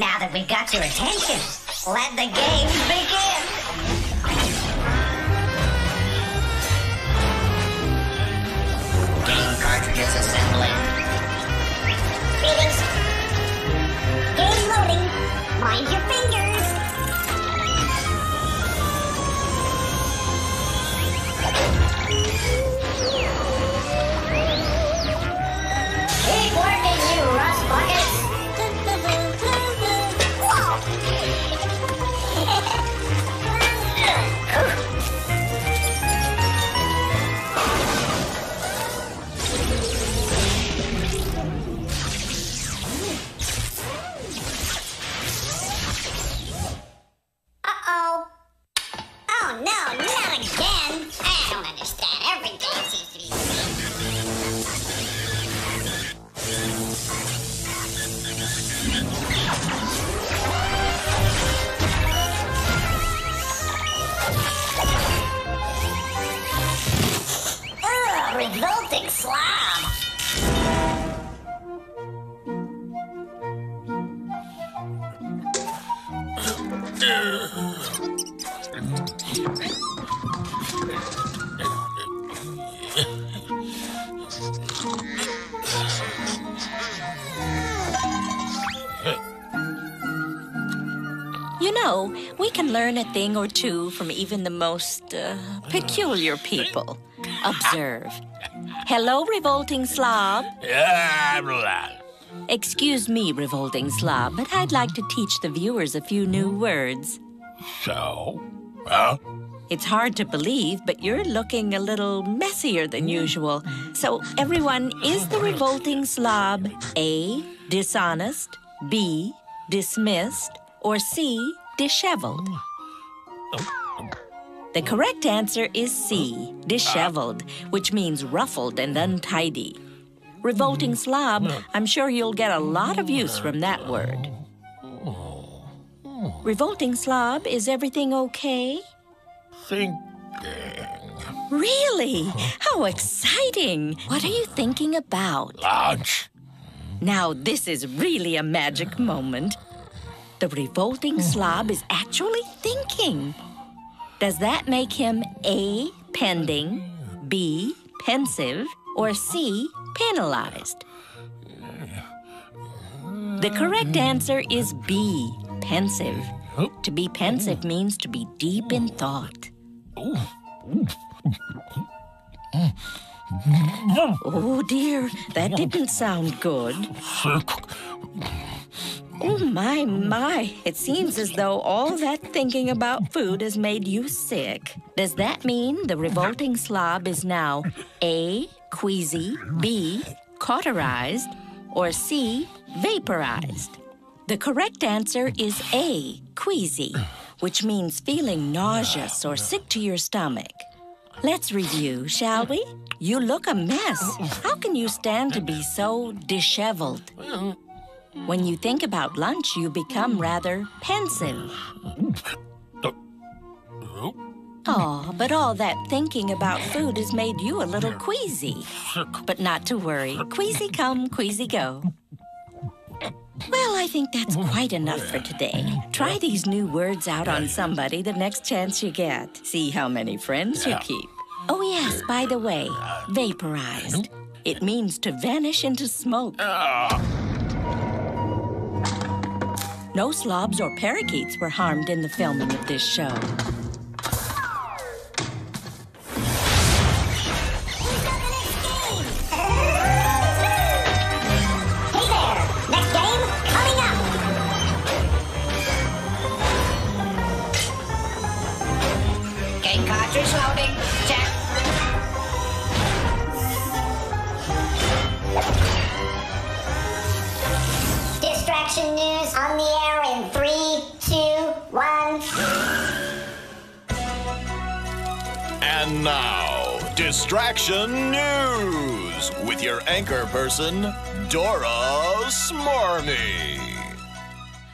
Now that we've got your attention, let the games begin. Game cartridges assembling. Greetings. Game loading. Mind your fingers. Keep working, you rust buckets. Uh-oh. Oh, no, not again. I don't understand. Every game seems to be... Ugh, revolting slob. You know, we can learn a thing or two from even the most peculiar people. Observe. Hello, revolting slob. Excuse me, revolting slob, but I'd like to teach the viewers a few new words. So? It's hard to believe, but you're looking a little messier than usual. So, everyone, is the revolting slob A, dishonest, B, dismissed, or C, disheveled? The correct answer is C, disheveled, which means ruffled and untidy. Revolting slob, I'm sure you'll get a lot of use from that word. Revolting slob, is everything okay? Thinking. Really? How exciting! What are you thinking about? Lunch. Now, this is really a magic moment. The revolting slob is actually thinking. Does that make him A, pending, B, pensive, or C, penalized? The correct answer is B, pensive. To be pensive means to be deep in thought. Oh, dear, that didn't sound good. Oh, my. It seems as though all that thinking about food has made you sick. Does that mean the revolting slob is now A, queasy, B, cauterized, or C, vaporized? The correct answer is A, queasy, which means feeling nauseous or sick to your stomach. Let's review, shall we? You look a mess. How can you stand to be so disheveled? When you think about lunch, you become rather pensive. Oh, but all that thinking about food has made you a little queasy. But not to worry. Queasy come, queasy go. Well, I think that's quite enough for today. Try these new words out on somebody the next chance you get. See how many friends you keep. Oh, yes, by the way, vaporized. It means to vanish into smoke. No slobs or parakeets were harmed in the filming of this show. Hey there! Next game coming up! Game cartridge loading. Check. Distraction news on the air in 3, 2, 1. And now, Distraction News with your anchor person, Dora Smarmy.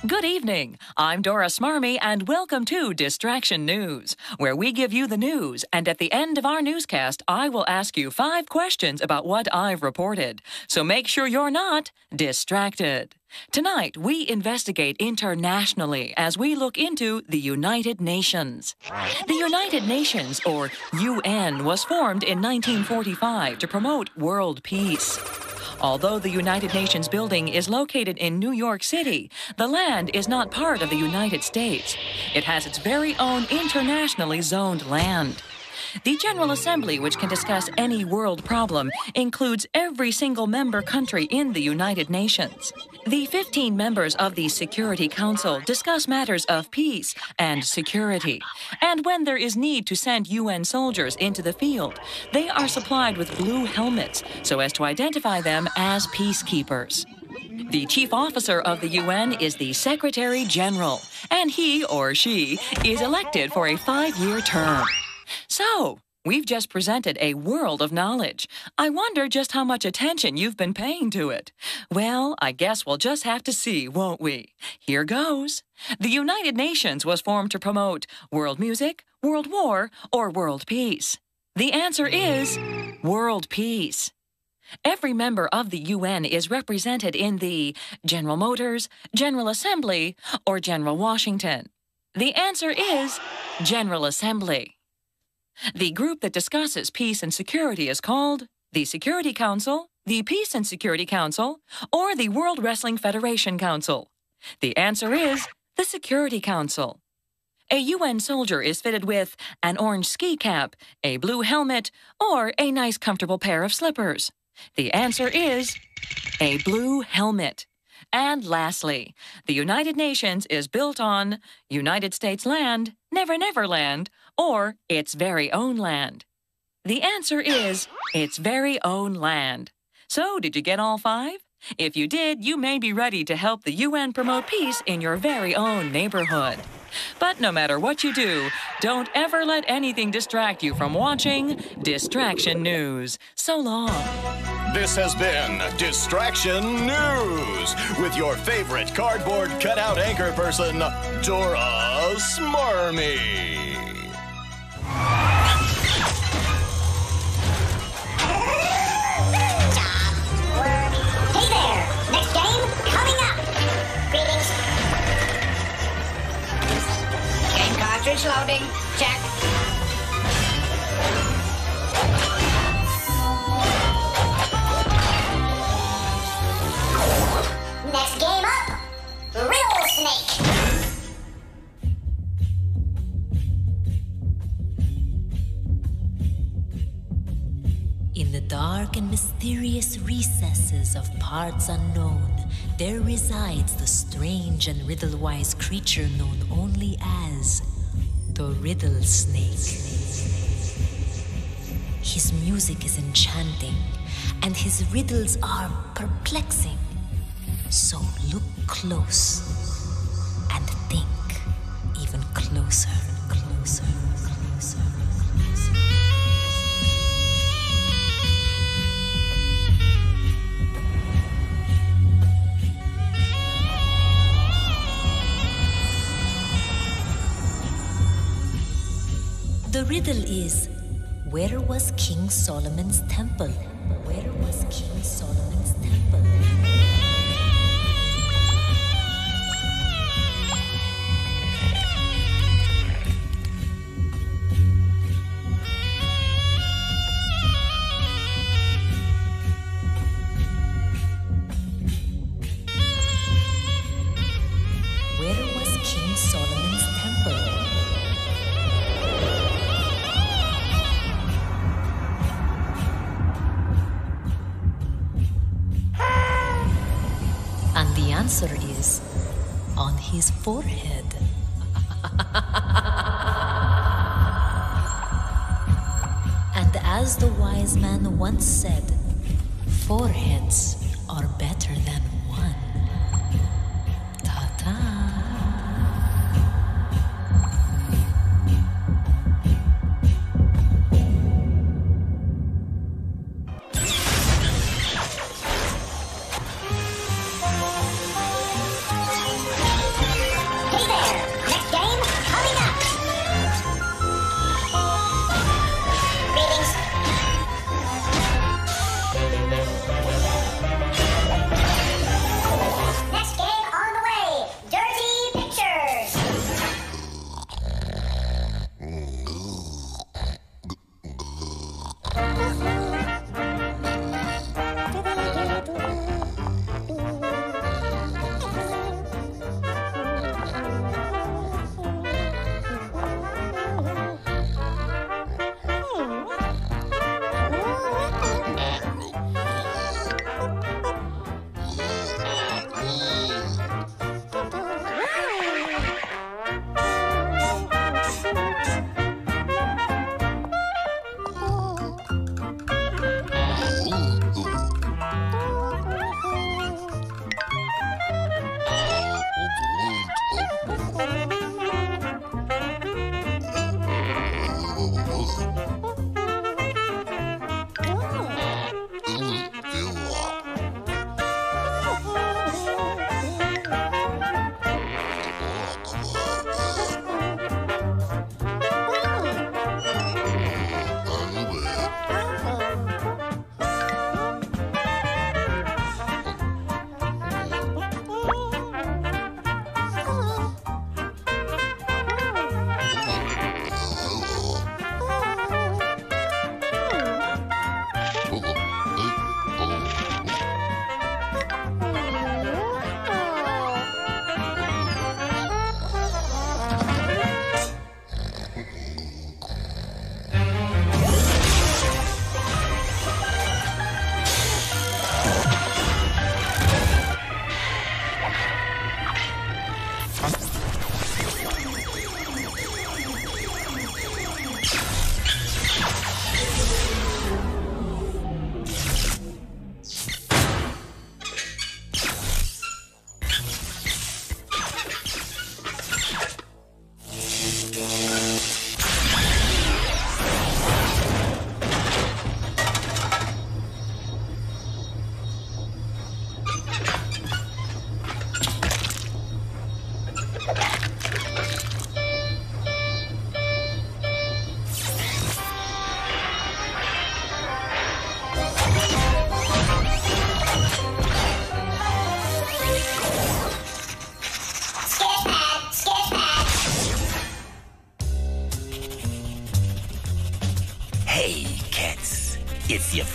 Good evening. I'm Dora Smarmy, and welcome to Distraction News, where we give you the news, and at the end of our newscast, I will ask you 5 questions about what I've reported. So make sure you're not distracted. Tonight, we investigate internationally as we look into the United Nations. The United Nations, or UN, was formed in 1945 to promote world peace. Although the United Nations building is located in New York City, the land is not part of the United States. It has its very own internationally zoned land. The General Assembly, which can discuss any world problem, includes every single member country in the United Nations. The 15 members of the Security Council discuss matters of peace and security. And when there is need to send UN soldiers into the field, they are supplied with blue helmets so as to identify them as peacekeepers. The chief officer of the UN is the Secretary General, and he or she is elected for a 5-year term. So, we've just presented a world of knowledge. I wonder just how much attention you've been paying to it. Well, I guess we'll just have to see, won't we? Here goes. The United Nations was formed to promote world music, world war, or world peace. The answer is world peace. Every member of the UN is represented in the General Motors, General Assembly, or General Washington. The answer is General Assembly. The group that discusses peace and security is called the Security Council, the Peace and Security Council, or the World Wrestling Federation Council. The answer is the Security Council. A UN soldier is fitted with an orange ski cap, a blue helmet, or a nice comfortable pair of slippers. The answer is a blue helmet. And lastly, the United Nations is built on United States land, Never Never Land, or its very own land. The answer is its very own land. So, did you get all 5? If you did, you may be ready to help the UN promote peace in your very own neighborhood. But no matter what you do, don't ever let anything distract you from watching Distraction News. So long. This has been Distraction News with your favorite cardboard cutout anchor person, Dora Smarmy. Hey there! Next game coming up! Greetings. Game cartridge loading. Check. Next game up! Riddle Snake! In the dark and mysterious recesses of parts unknown, there resides the strange and riddle-wise creature known only as the Riddle Snake. His music is enchanting, and his riddles are perplexing. So look close and think even closer, closer, closer, closer. The riddle is, where was King Solomon's temple? Where was King Solomon's temple? Where was King Solomon's temple? And the answer is on his forehead. And as the wise man once said, foreheads are better than one. Ta-ta.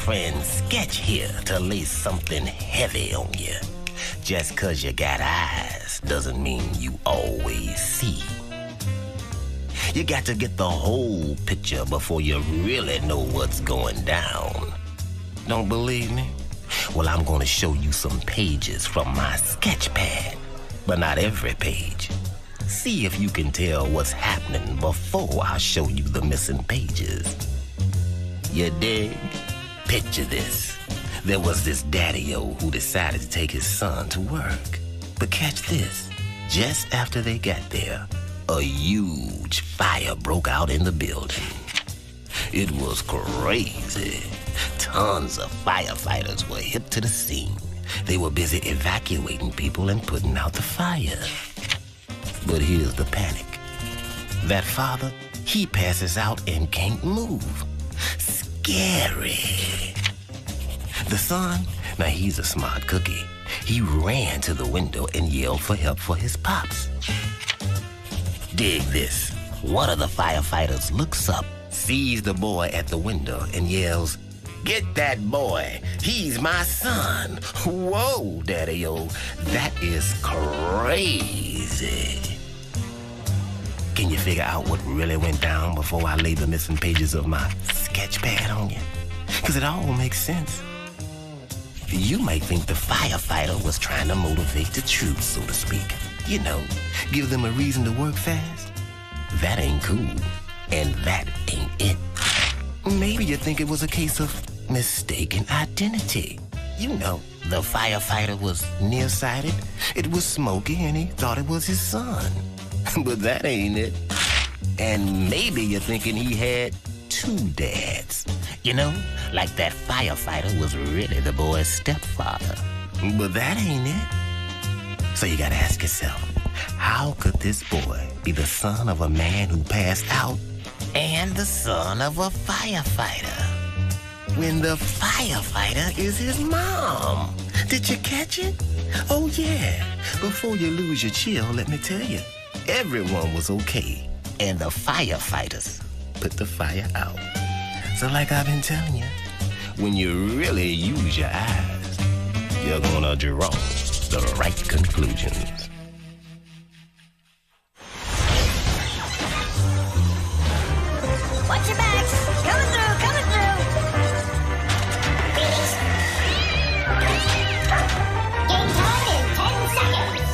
friend Sketch here to lay something heavy on you. Just 'cause you got eyes doesn't mean you always see. You got to get the whole picture before you really know what's going down. Don't believe me? Well, I'm going to show you some pages from my sketch pad, but not every page. See if you can tell what's happening before I show you the missing pages. You dig? Picture this. There was this daddy-o who decided to take his son to work. But catch this. Just after they got there, a huge fire broke out in the building. It was crazy. Tons of firefighters were hit to the scene. They were busy evacuating people and putting out the fire. But here's the panic. That father, he passes out and can't move. Scary. The son, now he's a smart cookie. He ran to the window and yelled for help for his pops. Dig this. One of the firefighters looks up, sees the boy at the window, and yells, "Get that boy! He's my son!" Whoa, Daddy-o, that is crazy. Can you figure out what really went down before I lay the missing pages of my sketch pad on you? Because it all makes sense. You might think the firefighter was trying to motivate the troops, so to speak. You know, give them a reason to work fast. That ain't cool. And that ain't it. Maybe you think it was a case of mistaken identity. You know, the firefighter was nearsighted, it was smoky, and he thought it was his son. But that ain't it. And maybe you're thinking he had two dads. You know, like that firefighter was really the boy's stepfather. But that ain't it. So you gotta ask yourself, how could this boy be the son of a man who passed out and the son of a firefighter when the firefighter is his mom? Did you catch it? Oh yeah, before you lose your chill, let me tell you, everyone was okay, and the firefighters put the fire out. So like I've been telling you, when you really use your eyes, you're gonna draw the right conclusions. Watch your backs. Coming through, coming through. Finish. Game time in 10 seconds.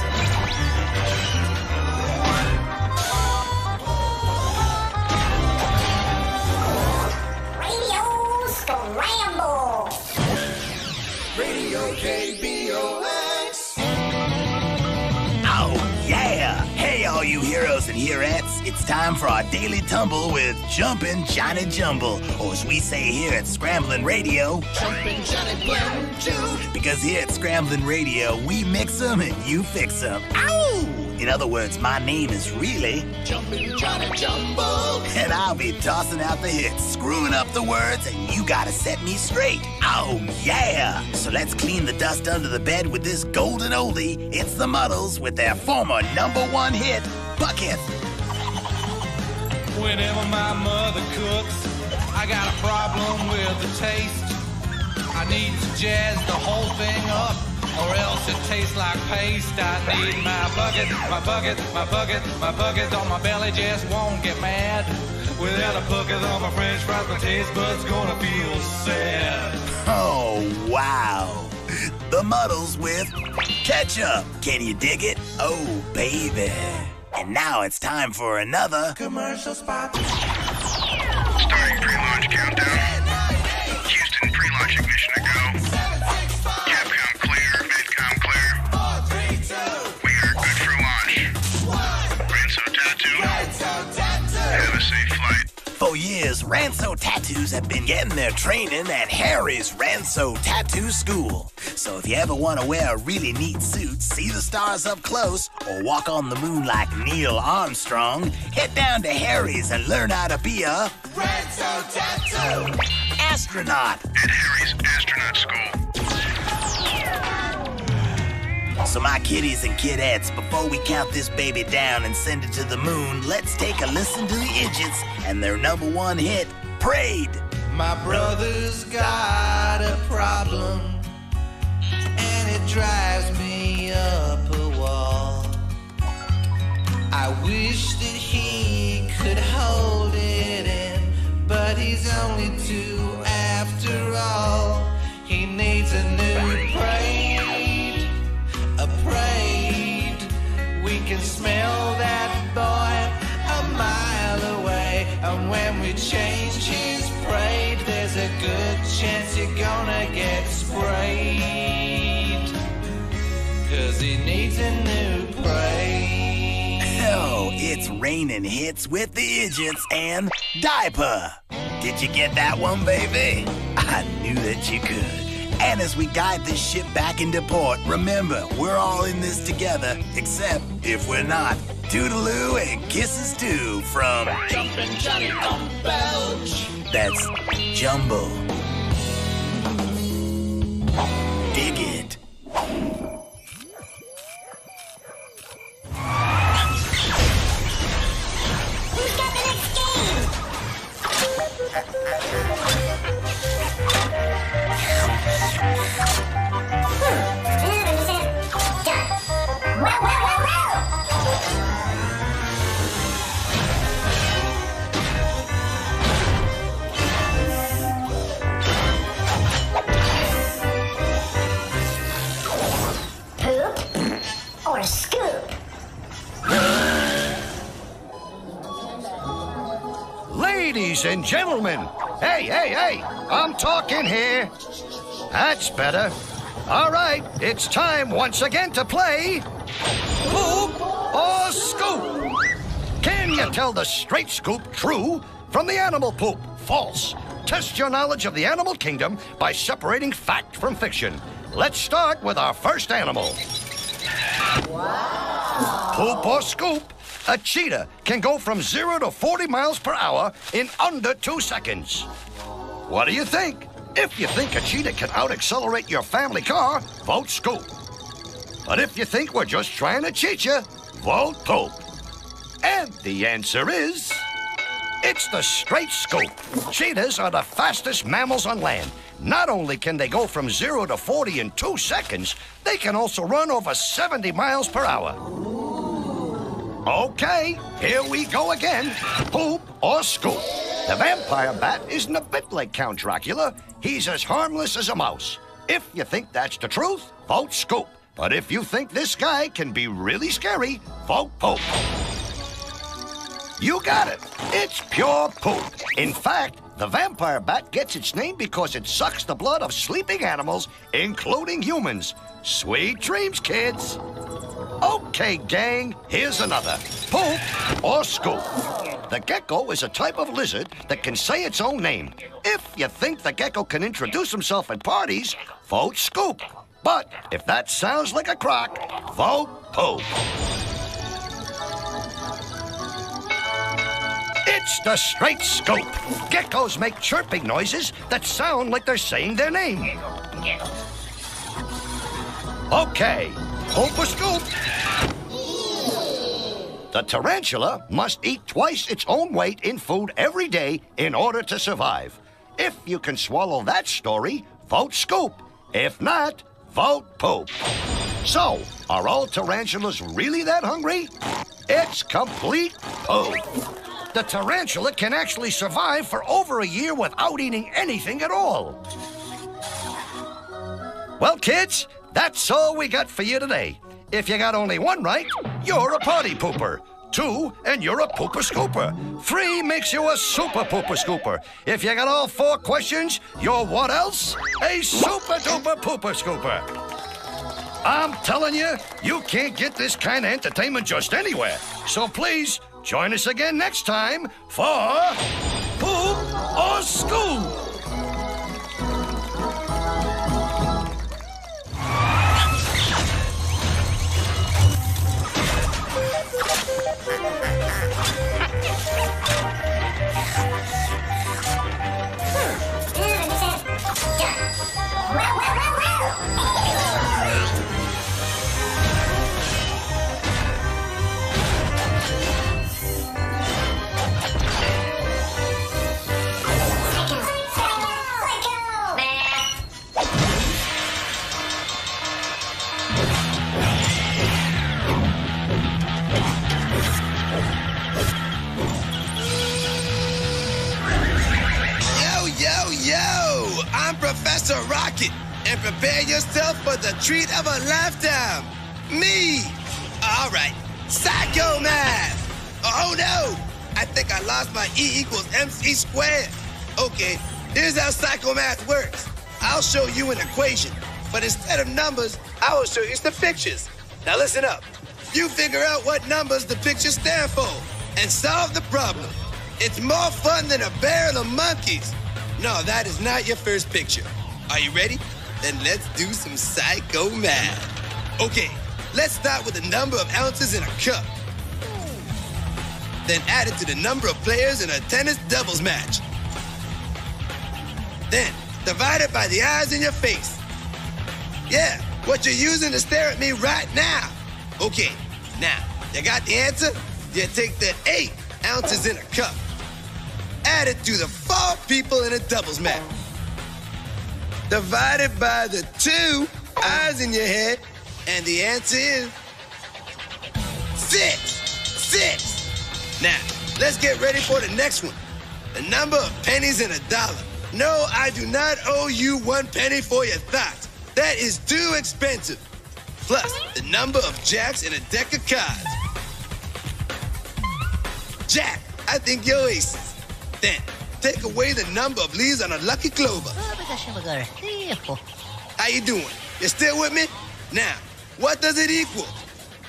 Radio Scramble. Radio KBOX. Oh, yeah! Hey, all you heroes and herettes, it's time for our daily tumble with Jumpin' Johnny Jumble, or as we say here at Scramblin' Radio, Jumpin' Johnny Jumble. because here at Scramblin' Radio, we mix 'em and you fix 'em. Ow! In other words, my name is really Jumpin' Johnny Jumble. and I'll be tossing out the hits, screwing up the words, and you gotta set me straight. Oh, yeah! So let's clean the dust under the bed with this golden oldie. It's the Muddles with their former #1 hit, Bucket. Whenever my mother cooks, I got a problem with the taste. I need to jazz the whole thing up, or else it tastes like paste. I need my bucket, my bucket, my bucket, my bucket, or my belly just won't get mad. Without a bucket on my french fries, my taste buds gonna feel sad. Oh, wow. The Muddles with Ketchup. Can you dig it? Oh, baby. And now it's time for another Commercial spot. Starting pre-launch countdown. Houston, pre-launch ignition to go. Capcom clear, Vidcom clear. 4, 3, 2. We are good for launch. Ranso Tattoo. Have a safe flight. For years, Ranso Tattoos have been getting their training at Harry's Ranso Tattoo School. So if you ever want to wear a really neat suit, see the stars up close, or walk on the moon like Neil Armstrong, head down to Harry's and learn how to be a Ranso Tattoo. astronaut. At Harry's Astronaut School. So my kiddies and kidettes, before we count this baby down and send it to the moon, let's take a listen to the Idiots and their #1 hit, Prayed. My brother's got a problem, and it drives me up a wall. I wish that he could hold it in, but he's only 2 after all. He needs a new parade, a parade. We can smell that boy a mile away, and when we change his parade, there's a good chance you're gonna get sprayed, 'cause he needs a new parade. Oh, it's raining hits with the idiots and diaper. Did you get that one, baby? I knew that you could. And as we guide this ship back into port, remember, we're all in this together, except if we're not. Toodaloo and kisses too from Jumpin' Johnny from Belch. That's Jumbo. Dig it. Who's got the next game? Done. Well. Poop or scoop? Ladies and gentlemen, hey, I'm talking here. That's better. All right, it's time once again to play Poop or Scoop. Can you tell the straight scoop true from the animal poop false? Test your knowledge of the animal kingdom by separating fact from fiction. Let's start with our first animal. Wow. Poop or scoop? A cheetah can go from 0 to 40 miles per hour in under 2 seconds. What do you think? If you think a cheetah can out-accelerate your family car, vote scoop. But if you think we're just trying to cheat you, vote poop. And the answer is... it's the straight scoop. Cheetahs are the fastest mammals on land. Not only can they go from 0 to 40 in 2 seconds, they can also run over 70 miles per hour. Okay, here we go again. Poop or scoop? The vampire bat isn't a bit like Count Dracula. He's as harmless as a mouse. If you think that's the truth, vote scoop. But if you think this guy can be really scary, vote poop. You got it. It's pure poop. In fact, the vampire bat gets its name because it sucks the blood of sleeping animals, including humans. Sweet dreams, kids. Okay, gang, here's another. Poop or scoop? The gecko is a type of lizard that can say its own name. If you think the gecko can introduce himself at parties, vote scoop. But if that sounds like a crock, vote poop. It's the straight scoop. Geckos make chirping noises that sound like they're saying their name. Okay, poop or scoop? The tarantula must eat twice its own weight in food every day in order to survive. If you can swallow that story, vote scoop. If not, vote poop. So, are all tarantulas really that hungry? It's complete poop. The tarantula can actually survive for over a year without eating anything at all. Well, kids, that's all we got for you today. If you got only 1 right, you're a party pooper. 2, and you're a pooper scooper. 3 makes you a super pooper scooper. If you got all 4 questions, you're what else? A super duper pooper scooper. I'm telling you, you can't get this kind of entertainment just anywhere. So please, join us again next time for Poop or Scoop. Professor Rocket, and prepare yourself for the treat of a lifetime. Me. All right. Psycho math. Oh, no. I think I lost my E equals MC squared. Okay, here's how psycho math works. I'll show you an equation, but instead of numbers, I will show you some pictures. Now listen up. You figure out what numbers the pictures stand for and solve the problem. It's more fun than a barrel of monkeys. No, that is not your first picture. Are you ready? Then let's do some psycho math. Okay, let's start with the number of ounces in a cup. Then add it to the number of players in a tennis doubles match. Then divide it by the eyes in your face. Yeah, what you're using to stare at me right now. Okay, now, you got the answer? You take the 8 ounces in a cup. Add it to the 4 people in a doubles match. Divide it by the 2 eyes in your head, and the answer is 6. Now, let's get ready for the next one. The number of pennies in a dollar. No, I do not owe you 1 penny for your thoughts. That is too expensive. Plus, the number of jacks in a deck of cards. Jack, I think you're aces. Then, take away the number of leaves on a lucky clover. How you doing? You still with me? Now, what does it equal?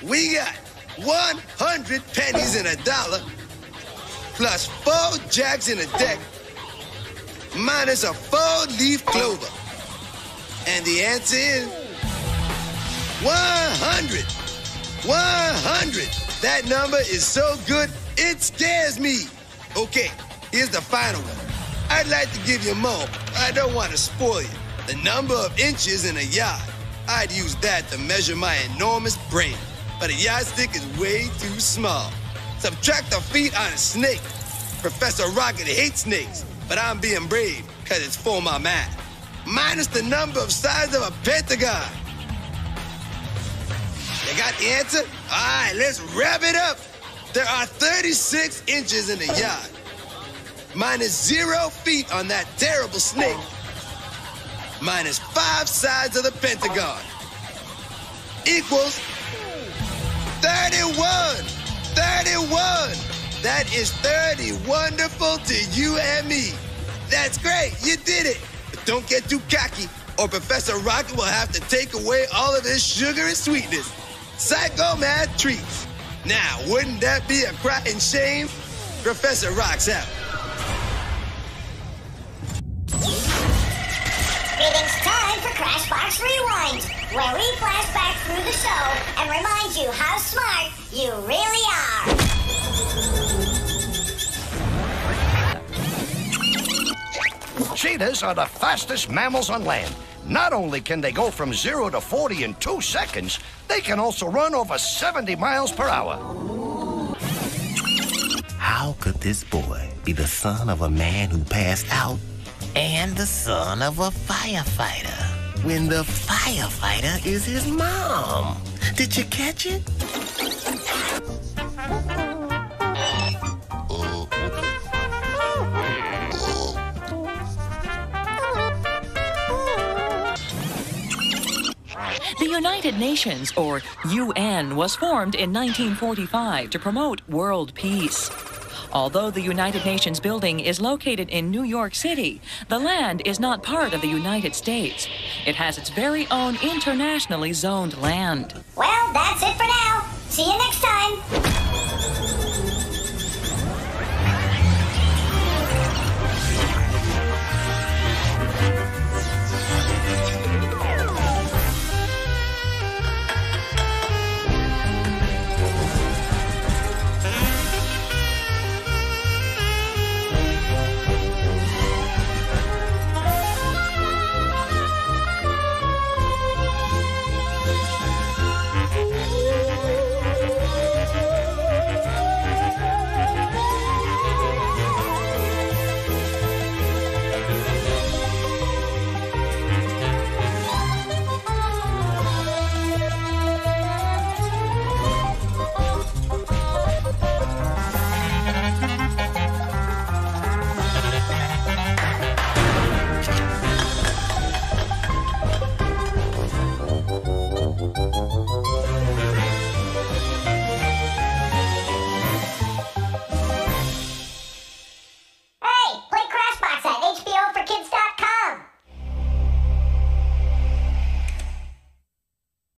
We got 100 pennies in a dollar, plus 4 jacks in a deck, minus a 4-leaf clover. And the answer is 100. 100. That number is so good, it scares me. Okay, here's the final one. I'd like to give you more, but I don't want to spoil you. The number of inches in a yard. I'd use that to measure my enormous brain. But a yardstick is way too small. Subtract the feet on a snake. Professor Rocket hates snakes, but I'm being brave because it's for my math. Minus the number of sides of a pentagon. You got the answer? All right, let's wrap it up. There are 36 inches in a yard. Minus 0 feet on that terrible snake. Minus 5 sides of the pentagon. Equals 31! 31! That is 30 wonderful to you and me. That's great, you did it. But don't get too cocky, or Professor Rocket will have to take away all of his sugar and sweetness. Psycho math treats. Now, wouldn't that be a crying shame? Professor Rock's out. It's time for Crashbox Rewind, where we flash back through the show and remind you how smart you really are. Cheetahs are the fastest mammals on land. Not only can they go from 0 to 40 in 2 seconds, they can also run over 70 miles per hour. How could this boy be the son of a man who passed out and the son of a firefighter when the firefighter is his mom? Did you catch it? The United Nations, or UN, was formed in 1945 to promote world peace. Although the United Nations building is located in New York City, the land is not part of the United States. It has its very own internationally zoned land. Well, that's it for now. See you next time.